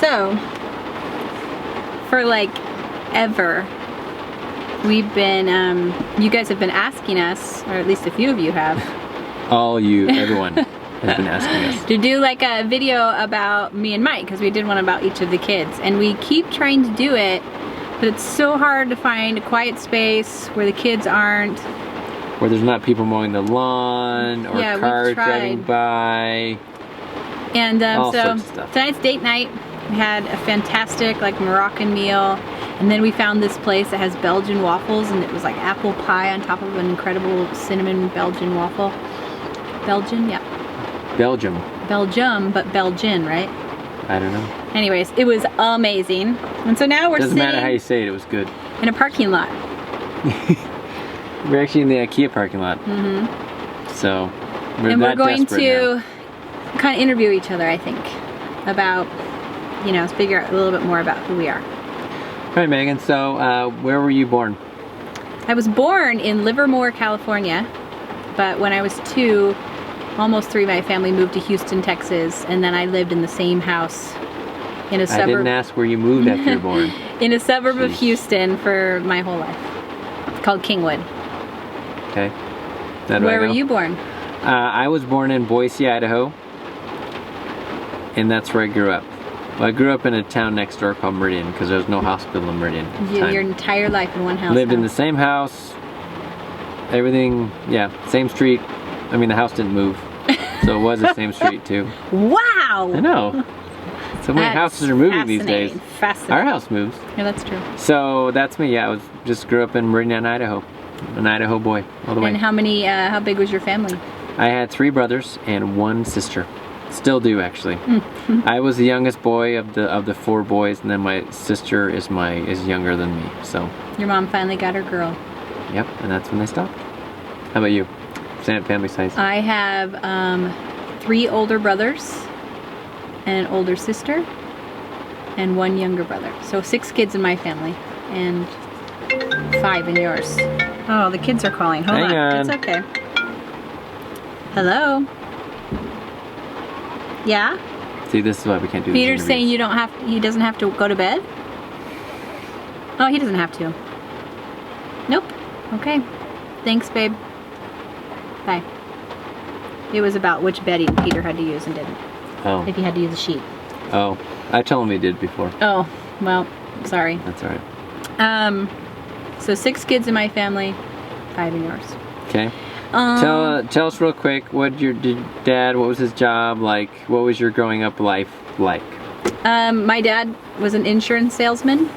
So, for like ever, we've been, you guys have been asking us, or at least a few of you have. Everyone has been asking us. To do like a video about me and Mike, because we did one about each of the kids. And we keep trying to do it, but it's so hard to find a quiet space where the kids aren't. Where there's not people mowing the lawn, or cars driving by. And all so sorts of stuff. Tonight's date night. We had a fantastic like Moroccan meal, and then we found this place that has Belgian waffles, and it was like apple pie on top of an incredible cinnamon Belgian waffle. Belgian, yeah. Belgium, but Belgian, right? I don't know. Anyways, it was amazing. And so now we're Doesn't sitting matter how you say it, it was good. in a parking lot. We're actually in the IKEA parking lot. Mm-hmm. So, we're going to kind of interview each other, I think, about, you know, figure out a little bit more about who we are. All right, Megan, so where were you born? I was born in Livermore, California, but when I was 2, almost 3, my family moved to Houston, Texas, and then I lived in the same house in a suburb. I didn't ask where you moved after you were born. In a suburb of Houston for my whole life. It's called Kingwood. Okay. Where were you born? I was born in Boise, Idaho, and that's where I grew up. Well, I grew up in a town next door called Meridian, because there was no hospital in Meridian at the time. Your entire life in one house. Lived in the same house, everything, yeah, same street. I mean, the house didn't move, so it was the same street too. Wow! I know. So many houses are moving these days. Fascinating. Our house moves. Yeah, that's true. So that's me. Yeah, I just grew up in Meridian, Idaho. An Idaho boy, all the way. And how big was your family? I had 3 brothers and 1 sister. Still do, actually. I was the youngest boy of the 4 boys, and then my sister is younger than me. So. Your mom finally got her girl. Yep, and that's when they stopped. How about you? Standard family size. I have 3 older brothers and an older sister and 1 younger brother. So 6 kids in my family and 5 in yours. Oh, the kids are calling. Hold on. It's okay. Hello? Yeah? See, this is why we can't do Peter's saying he doesn't have to go to bed? Oh, he doesn't have to. Nope. Okay. Thanks, babe. Bye. It was about which bedding Peter had to use and didn't. Oh. If he had to use a sheet. Oh. I told him he did before. Oh, well, sorry. That's alright. So 6 kids in my family, 5 in yours. Okay. Tell us real quick, what was his job like? What was your growing up life like? My dad was an insurance salesman,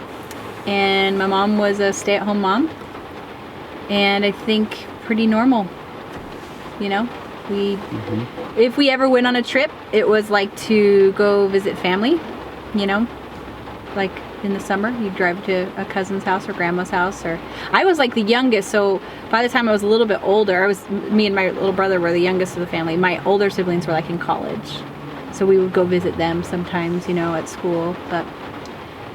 and my mom was a stay-at-home mom. And I think pretty normal, you know? If we ever went on a trip, it was like to go visit family, you know? Like in the summer, you'd drive to a cousin's house or grandma's house. Or I was like the youngest, so by the time I was a little bit older, me and my little brother were the youngest of the family. My older siblings were like in college, so we would go visit them sometimes, you know, at school. But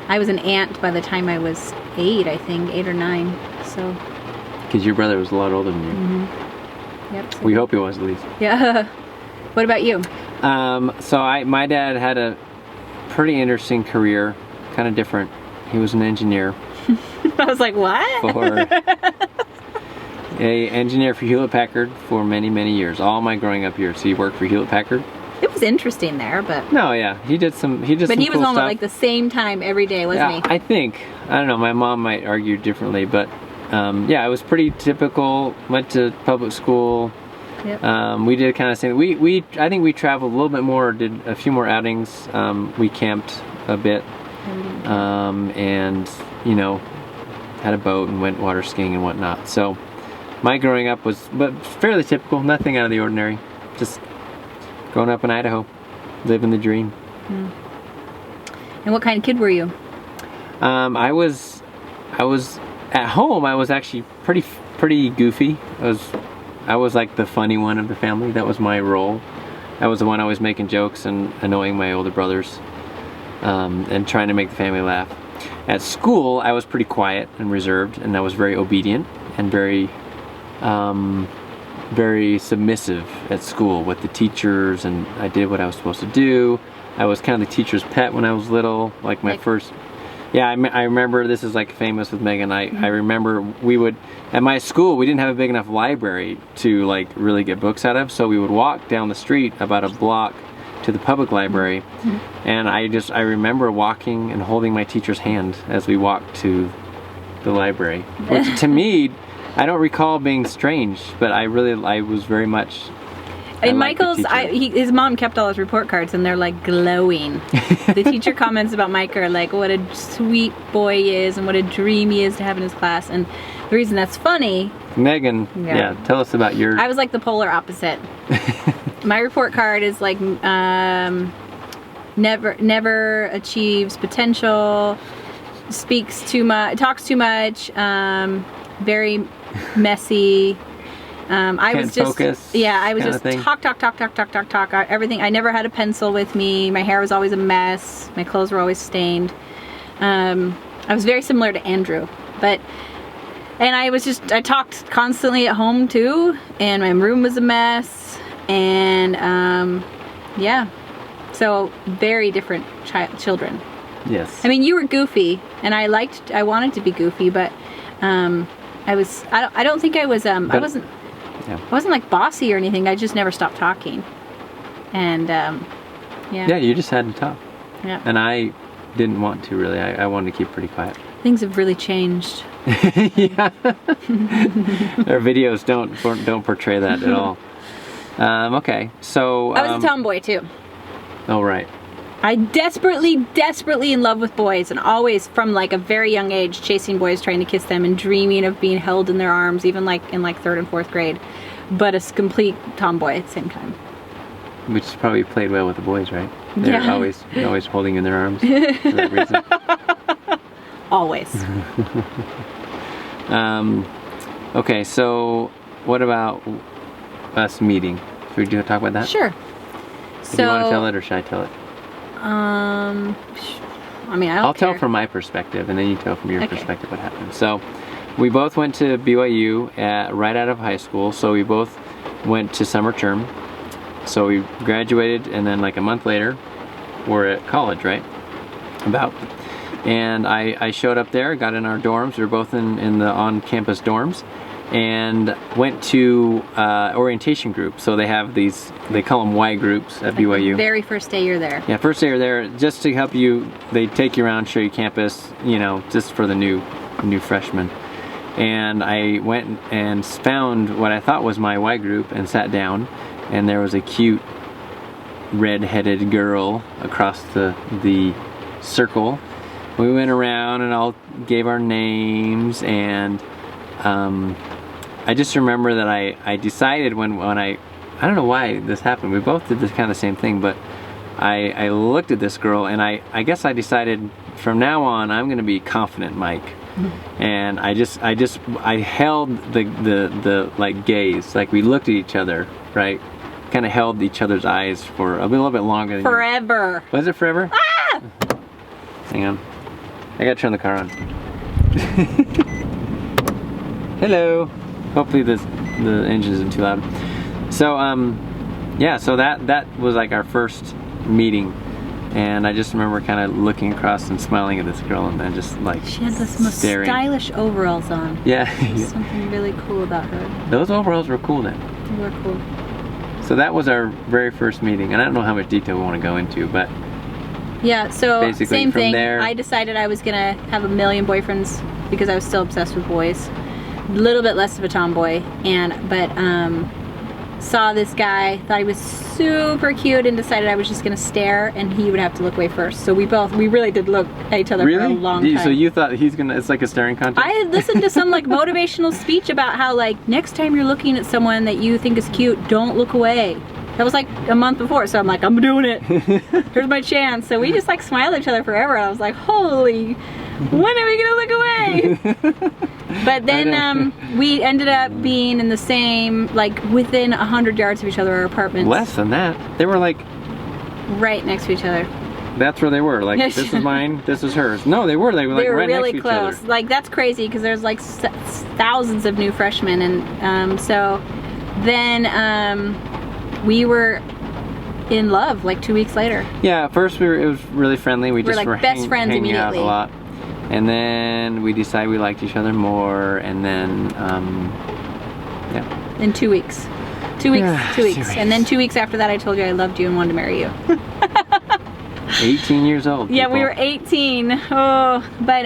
I was an aunt by the time I was 8, I think, 8 or 9. So. Because your brother was a lot older than you. Yep. So we hope he was at least. Yeah. What about you? So my dad had a pretty interesting career. Kind of different. He was an engineer. I was like, what? A engineer for Hewlett Packard for many, many years. All my growing up years. He worked for Hewlett Packard. It was interesting there, but. No, yeah, he did some. But he was cool home stuff. at like the same time every day, wasn't he? I think. I don't know. My mom might argue differently, but yeah, it was pretty typical. Went to public school. Yep. We did kind of same. I think we traveled a little bit more. Did a few more outings. We camped a bit. And you know, had a boat and went water skiing and whatnot. So my growing up was fairly typical, nothing out of the ordinary. Just growing up in Idaho, living the dream. And what kind of kid were you? I was at home. I was actually pretty goofy. I was like the funny one of the family. That was my role. I was the one always making jokes and annoying my older brothers. And trying to make the family laugh. At school, I was pretty quiet and reserved, and I was very obedient and very submissive at school with the teachers, and I did what I was supposed to do. I was kind of the teacher's pet when I was little, like my first. Yeah, I remember, this is like famous with Megan. I remember we would, at my school, we didn't have a big enough library to like really get books out of, so we would walk down the street about a block to the public library, and I remember walking and holding my teacher's hand as we walked to the library, which to me, I don't recall being strange, but I was very much. And Michael's, his mom kept all his report cards, and they're like glowing. The teacher comments about Mike are like, what a sweet boy he is, and what a dream he is to have in his class. And the reason that's funny, Megan, yeah, tell us about your. I was like the polar opposite. My report card is like never achieves potential, speaks too much, talks too much, very messy. I was just focus, I was just talk. Everything. I never had a pencil with me. My hair was always a mess. My clothes were always stained. I was very similar to Andrew, and I talked constantly at home too, and my room was a mess, and so very different children. Yes. I mean, you were goofy, and I wanted to be goofy, but I don't think I was. I wasn't like bossy or anything. I just never stopped talking. And yeah, you just had to talk. Yeah. And I didn't want to really. I wanted to keep pretty quiet. Things have really changed. Yeah. Our videos don't portray that at all. Okay, so I was a tomboy too. Oh right. I desperately in love with boys, and always from like a very young age chasing boys, trying to kiss them and dreaming of being held in their arms, even like in like 3rd and 4th grade, but a complete tomboy at the same time. Which probably played well with the boys, right? They're always holding you in their arms for that reason. Always. Okay, so what about us meeting? Should we talk about that? Sure. Do you want to tell it, or should I tell it? I mean, I'll tell from my perspective, and then you tell from your perspective what happened. So, we both went to BYU right out of high school. So we both went to summer term. So we graduated, and then like a month later, we're at college, right? And I showed up there, got in our dorms. We were both in the on-campus dorms, and went to orientation group. So they have these, they call them Y groups at BYU. Very first day you're there. Yeah, first day you're there, just to help you. They take you around, show you campus, you know, just for the new freshmen. And I went and found what I thought was my Y group and sat down, and there was a cute red-headed girl across the circle. We went around and all gave our names, and I just remember that I decided when I don't know why this happened. We both did this kind of same thing, but I looked at this girl, and I guess I decided from now on I'm going to be confident Mike. And I held the like gaze, like we looked at each other, right? Kind of held each other's eyes for a little bit longer than forever. Was it forever? Ah! Hang on, I gotta turn the car on. Hello. Hopefully the engine isn't too loud. So yeah, so that was like our first meeting, and I just remember kind of looking across and smiling at this girl, and then just like she had the most stylish overalls on. Yeah. There's something really cool about her. Those overalls were cool then. They were cool. So that was our very first meeting, and I don't know how much detail we want to go into, but yeah, so basically same from thing. there, I decided I was gonna have a million boyfriends because I was still obsessed with boys. A little bit less of a tomboy, but saw this guy, thought he was super cute, and decided I was just gonna stare, and he would have to look away first. So we really did look at each other for a long time. So you thought it's like a staring contest? I had listened to some like motivational speech about how like next time you're looking at someone that you think is cute, don't look away. That was like a month before, so I'm like, I'm doing it. Here's my chance. So we just like smiled at each other forever, and I was like, holy, when are we gonna look away? But then we ended up being in the same, like within 100 yards of each other, our apartments. Less than that. They were like right next to each other. That's where they were. Like this is mine, this is hers. No, they were like right really next to close. each other. Like that's crazy because there's like thousands of new freshmen, and so then we were in love like 2 weeks later. Yeah, at first it was really friendly. We just like were best friends hanging out a immediately. lot. And then we decided we liked each other more, and then, yeah. In 2 weeks. 2 weeks, Yeah, 2 weeks. 2 weeks. And then 2 weeks after that, I told you I loved you and wanted to marry you. 18 years old. Yeah, we people. were 18. Oh, but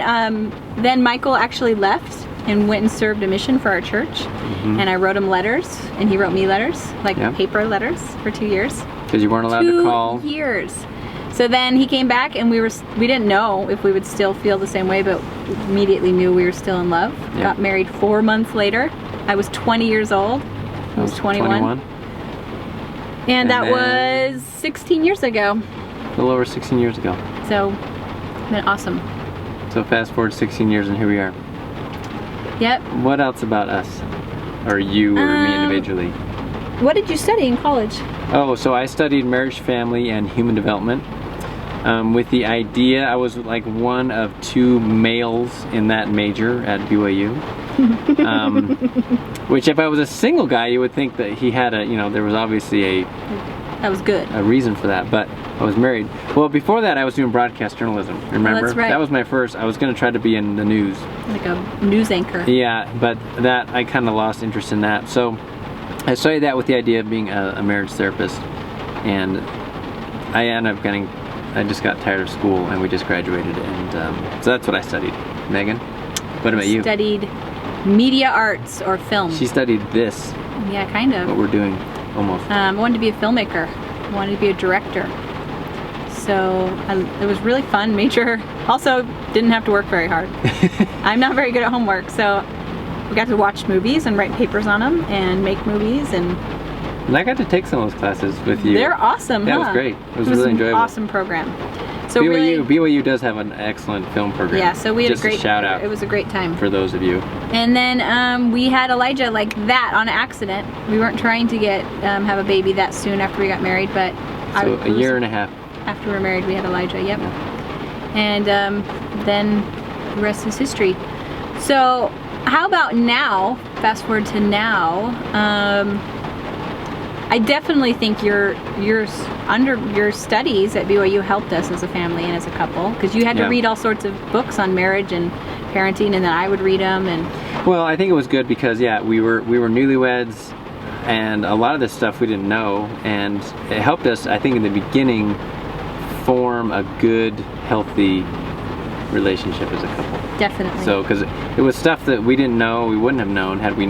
then Michael actually left and went and served a mission for our church. And I wrote him letters, and he wrote me letters, like Yeah. paper letters, for 2 years. Because you weren't allowed to call. 2 years. So then he came back, and we didn't know if we would still feel the same way, but immediately knew we were still in love. Yeah. Got married 4 months later. I was 20 years old. He was 21. And that then- was 16 years ago. A little over 16 years ago. So, been awesome. So fast forward 16 years and here we are. Yep. What else about us? Or you or me individually? What did you study in college? Oh, so I studied marriage, family, and human development. With the idea, I was like one of 2 males in that major at BYU. Which if I was a single guy, you would think that he had there was obviously That was good. a reason for that, but I was married. Well, before that, I was doing broadcast journalism, remember? that's right. That was my first, I was going to try to be in the news. Like a news anchor. Yeah, but that, I kind of lost interest in that. So I studied that with the idea of being a marriage therapist, and I ended up I just got tired of school and we just graduated, and so that's what I studied. Megan, what about you? Studied media arts or film. She studied this, Yeah, kind what of. we're doing, almost. I wanted to be a filmmaker. I wanted to be a director. So it was really fun. Major. Also, didn't have to work very hard. I'm not very good at homework, so we got to watch movies and write papers on them and make movies, and And I got to take some of those classes with you. they're awesome. That huh? was great. It was really enjoyable. An awesome program. So BYU, really, BYU does have an excellent film program. yeah. So we had Just a great shout out It was a great time. for those of you. And then we had Elijah like that on accident. We weren't trying to have a baby that soon after we got married, but So a year and a half. after we were married, we had Elijah. Yep. And then the rest is history. So how about now? Fast forward to now. I definitely think your studies at BYU helped us as a family and as a couple, because you had to Yeah. read all sorts of books on marriage and parenting, and then I would read them. And Well, I think it was good because we were newlyweds, and a lot of this stuff we didn't know, and it helped us, I think, in the beginning form a good, healthy relationship as a couple. definitely. So, because it was stuff that we didn't know, we wouldn't have known had I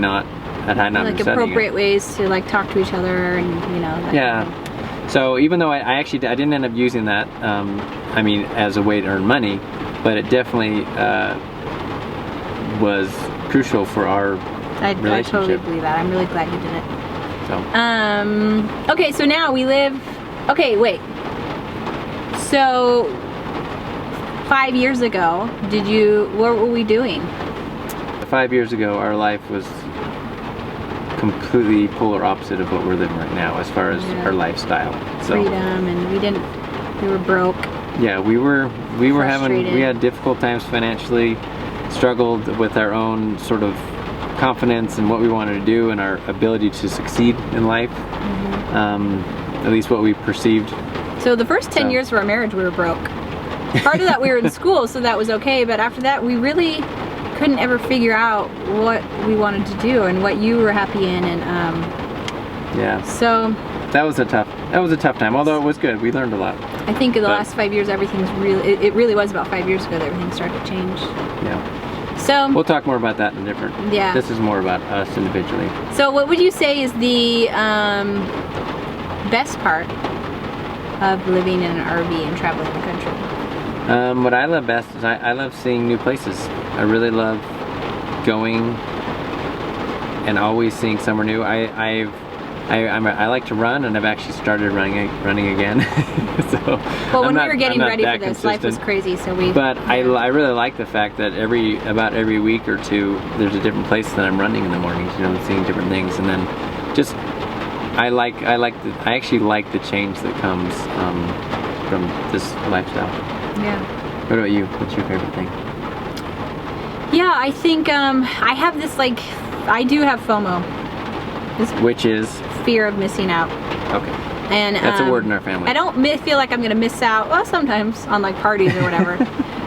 not like been studying appropriate it. ways to like talk to each other, and that Yeah. kind of thing. So even though I didn't end up using that, I mean, as a way to earn money, but it definitely was crucial for our I relationship. totally believe that. I'm really glad you did it. So. Okay, so now we live. Okay, wait. So 5 years ago, what were we doing? 5 years ago, our life was completely polar opposite of what we're living right now, as far as Yeah. our lifestyle. So Freedom, and we were broke. yeah, we Frustrated. had difficult times financially, struggled with our own sort of confidence and what we wanted to do and our ability to succeed in life. At least what we perceived. So the first 10 So. years of our marriage, we were broke. Part of that we were in school, so that was okay, but after that we really couldn't ever figure out what we wanted to do and what you were happy in, and Yeah, so that was a tough time. Although it was good, we learned a lot. I think in the But- last 5 years everything's it really was about 5 years ago that everything started to change. Yeah, So we'll talk more about that in a different. Yeah. This is more about us individually. So what would you say is the best part of living in an RV and traveling the country? What I love best is I love seeing new places. I really love going and always seeing somewhere new. I like to run, and I've actually started running again. So Well, when I'm we not- were getting I'm not ready for that this, life was consistent. crazy, so we... But I really like the fact that about every week or two, there's a different place that I'm running in the mornings. You know, seeing different things, and then just I actually like the change that comes from this lifestyle. Yeah. What about you? What's your favorite thing? Yeah, I think I have this I do have FOMO. This Which is fear of missing out. okay. And that's a word in our family. I don't feel like I'm gonna miss out. Well, sometimes on like parties or whatever.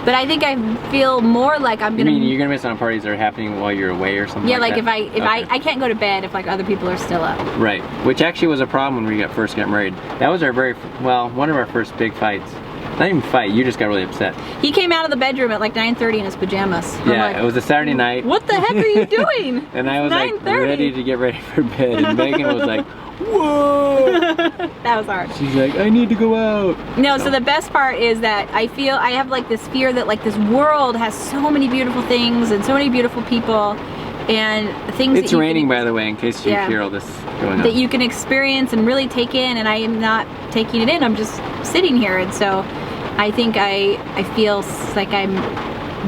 But I think I feel more like I'm gonna. You mean you're gonna miss out on parties that are happening while you're away or something? Yeah, like if that? I can't go to bed if like other people are still up. Right, which actually was a problem when we first got married. That was our one of our first big fights. Not even fight, you just got really upset. He came out of the bedroom at like 9:30 in his pajamas. Yeah, like, it was a Saturday night. What the heck are you doing? And I was like ready to get ready for bed, and Megan was like, whoa! That was hard. She's like, I need to go out. No, so the best part is that I feel I have like this fear that like this world has so many beautiful things and so many beautiful people and things. It's raining, by the way, in case you hear all this going on. That you can experience and really take in, and I am not taking it in. I'm just sitting here, and so I think I feel like I'm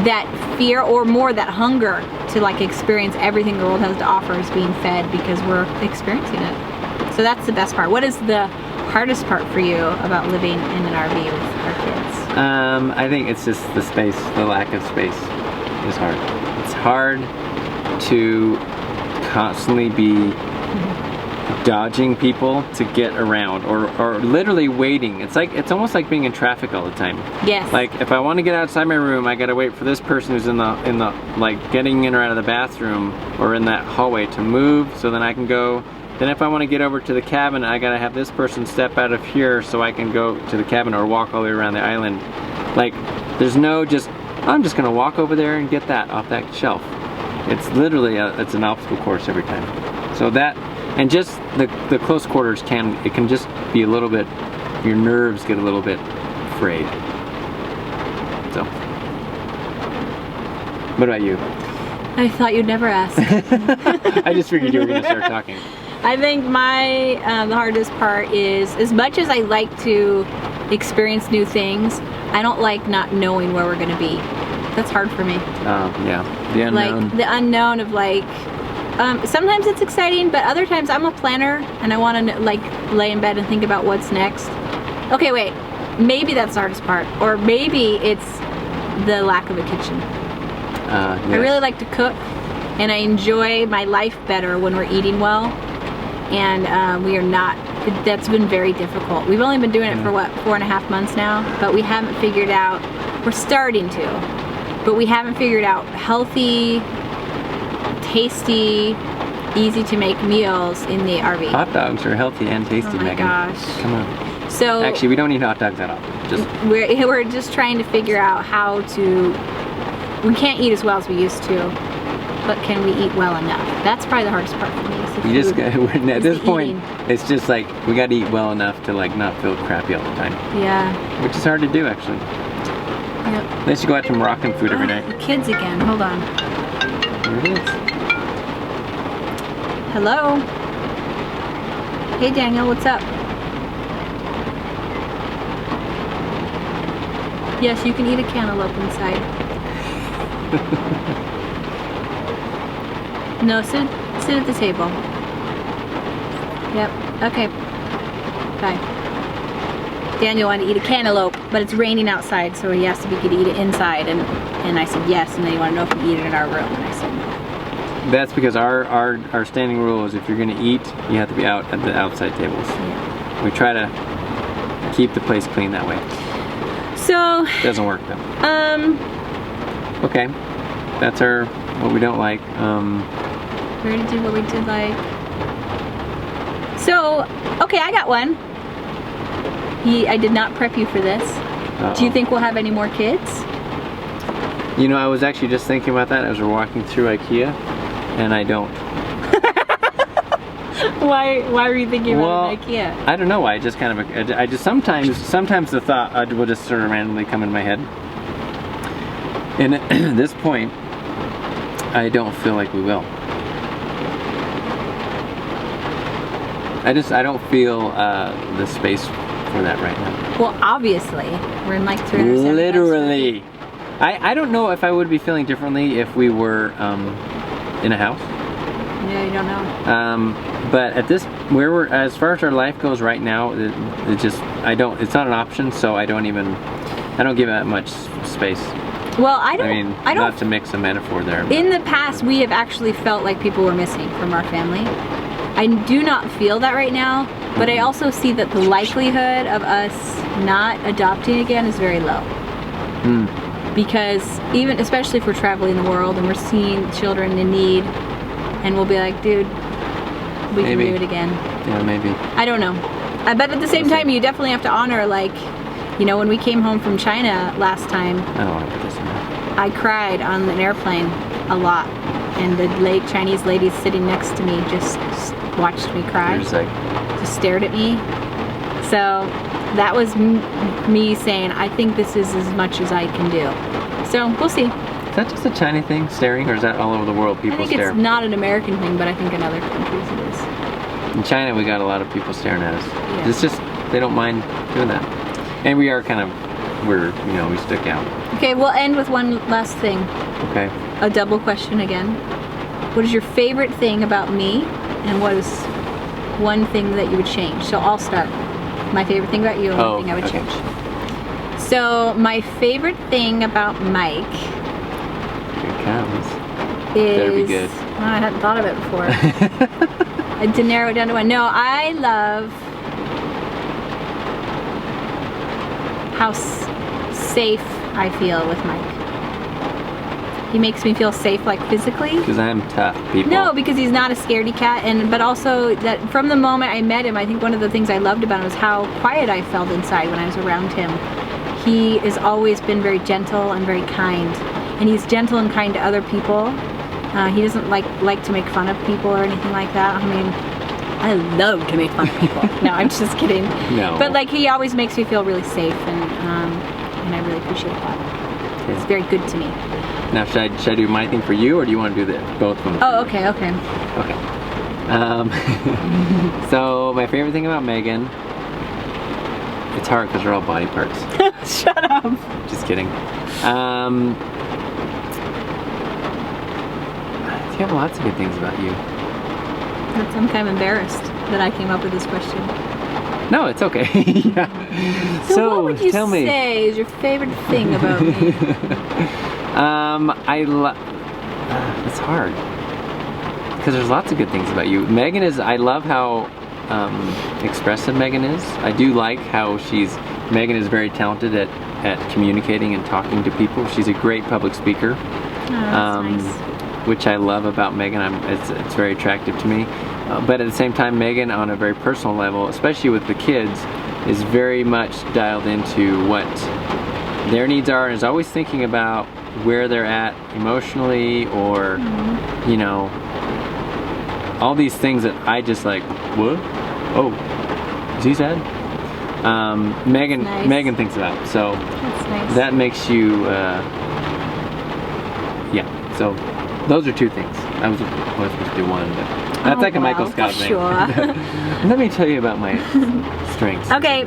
that fear or more that hunger to like experience everything the world has to offer is being fed because we're experiencing it. So that's the best part. What is the hardest part for you about living in an RV with our kids? I think it's just the space, the lack of space is hard. It's hard to constantly be dodging people to get around or literally waiting. It's almost like being in traffic all the time. Yes. Like if I want to get outside my room, I gotta wait for this person who's in the like getting in or out of the bathroom or in that hallway to move so then I can go. Then if I want to get over to the cabin, I gotta have this person step out of here so I can go to the cabin or walk all the way around the island. Like there's no I'm just gonna walk over there and get that off that shelf. It's literally it's an obstacle course every time. So that, and just the close quarters can just be a little bit, your nerves get a little bit frayed. So, what about you? I thought you'd never ask. I just figured you were gonna start talking. I think the hardest part is, as much as I like to experience new things, I don't like not knowing where we're gonna be. That's hard for me. Yeah, the unknown. Like the unknown of like, sometimes it's exciting, but other times I'm a planner and I want to like lay in bed and think about what's next. Okay, wait, maybe that's the hardest part, or maybe it's the lack of a kitchen. Yes. I really like to cook, and I enjoy my life better when we're eating well, and we are not. That's been very difficult. We've only been doing it for what, 4.5 months now, but we haven't figured out. We're starting to. But we haven't figured out healthy, tasty, easy to make meals in the RV. Hot dogs are healthy and tasty, oh my Megan. Gosh. Come on. So actually, we don't eat hot dogs at all. Just we're just trying to figure out how to. We can't eat as well as we used to, but can we eat well enough? That's probably the hardest part for me. Is the you food, just at this point, eating. it's just like we got to eat well enough to like not feel crappy all the time. Yeah. Which is hard to do, actually. Yep. Unless you go out to Moroccan food every night. The kids again. Hold on. There it is. Hello. Hey Daniel, what's up? Yes, you can eat a cantaloupe inside. No, sit at the table. Yep. Okay. Bye. Daniel wanted to eat a cantaloupe, but it's raining outside, so he asked if he could eat it inside, and I said yes, and then he wanted to know if we could eat it in our room, and I said no. That's because our standing rule is if you're going to eat, you have to be out at the outside tables. Yeah. We try to keep the place clean that way. So doesn't work though. Okay, that's what we don't like. We're gonna do what we did like. So, okay, I got one. I did not prep you for this. Uh-oh. Do you think we'll have any more kids? You know, I was actually just thinking about that as we're walking through IKEA, and I don't. Why were you thinking about IKEA? I don't know why. I just kind of, I just sometimes the thought will just sort of randomly come in my head. And at this point, I don't feel like we will. I don't feel the space for that right now. Well, obviously, we're in like 300. Literally. I don't know if I would be feeling differently if we were in a house. Yeah, you don't know. But at this, as far as our life goes right now, it's not an option, so I don't give it that much space. Well, I don't. Not to mix a metaphor there. In the past, we have actually felt like people were missing from our family. I do not feel that right now. But I also see that the likelihood of us not adopting again is very low. Because even, especially if we're traveling the world and we're seeing children in need, and we'll be like, dude, we can do it again. Yeah, maybe. I don't know. But at the same time, you definitely have to honor, like, you know, when we came home from China last time, I cried on an airplane a lot. And the Chinese lady sitting next to me just watched me cry. Just stared at me. So that was me saying, I think this is as much as I can do. So we'll see. Is that just a China thing, staring, or is that all over the world people stare? I think it's not an American thing, but I think in other countries it is. In China, we got a lot of people staring at us. Yeah. It's just, they don't mind doing that. And we are kind of, you know, we stick out. Okay, we'll end with one last thing. Okay. A double question again. What is your favorite thing about me, and what is one thing that you would change? So I'll start. My favorite thing about you, and one thing I would change. So my favorite thing about Mike. Here it comes. Better be good. Oh, I hadn't thought of it before. I had to narrow it down to one. No, I love how safe I feel with Mike. He makes me feel safe, like physically. Because I'm tough, people. No, because he's not a scaredy cat, but also that from the moment I met him, I think one of the things I loved about him was how quiet I felt inside when I was around him. He has always been very gentle and very kind, and he's gentle and kind to other people. He doesn't like to make fun of people or anything like that. I mean, I love to make fun of people. No, I'm just kidding. No. But like, he always makes me feel really safe, and I really appreciate that. It's very good to me. Now, should I do my thing for you, or do you want to do both of them? Oh, okay. Okay. So my favorite thing about Megan, it's hard because they're all body parts. Shut up. Just kidding. You have lots of good things about you. I'm kind of embarrassed that I came up with this question. No, it's okay. Yeah. So what would you say is your favorite thing about me? It's hard because there's lots of good things about you. Megan is. I love how expressive Megan is. I do like how Megan is very talented at communicating and talking to people. She's a great public speaker. Oh, that's nice. Which I love about Megan. It's very attractive to me. But at the same time, Megan, on a very personal level, especially with the kids, is very much dialed into what their needs are, and is always thinking about where they're at emotionally, or you know, all these things that I just like. What? Oh, is he sad? Megan thinks about. So that's nice. That makes you. Yeah. So. Those are two things. I was supposed to do one, but that's like a Michael Scott thing. Sure. Let me tell you about my strengths. Okay,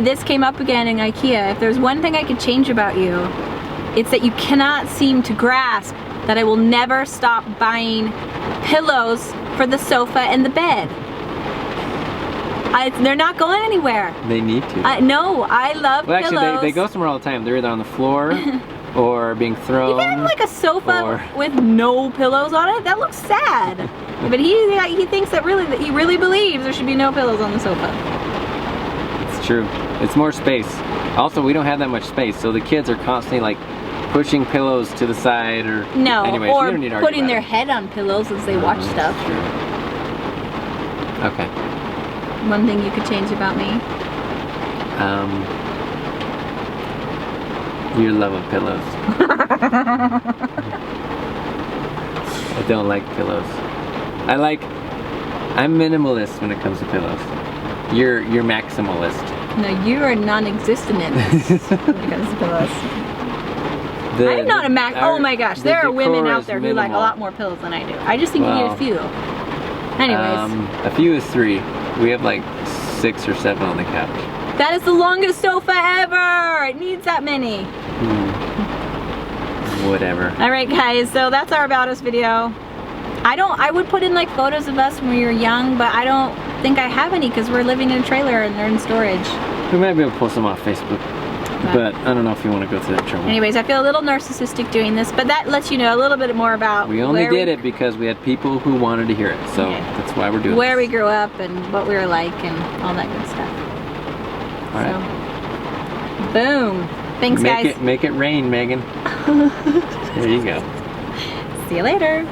this came up again in IKEA. If there's one thing I could change about you, it's that you cannot seem to grasp that I will never stop buying pillows for the sofa and the bed. They're not going anywhere. They need to. No, I love pillows. Well, actually, they go somewhere all the time. They're either on the floor or being thrown. You can have like a sofa with no pillows on it. That looks sad. But he thinks that he really believes there should be no pillows on the sofa. It's true. It's more space. Also, we don't have that much space, so the kids are constantly like pushing pillows to the side, or anyways, or we don't need to putting their head on pillows as they watch stuff. True. Okay. One thing you could change about me? Your love of pillows. I don't like pillows. I'm minimalist when it comes to pillows. You're maximalist. No, you are non-existent in this when it comes to pillows. I'm not a oh my gosh, there are women out there who like a lot more pillows than I do. I just think you need a few. Anyways. A few is 3. We have like 6 or 7 on the couch. That is the longest sofa ever! It needs that many. Whatever. Alright guys, so that's our About Us video. I would put in like photos of us when we were young, but I don't think I have any because we're living in a trailer and they're in storage. We might be able to post them on Facebook. But I don't know if you want to go through that trouble. Anyways, I feel a little narcissistic doing this, but that lets you know a little bit more about We only did it because we had people who wanted to hear it, so Okay. that's why we're doing where this. we grew up and what we were like and all that good stuff. All right. So, boom. Thanks, guys. Make it rain, Megan. There you go. See you later.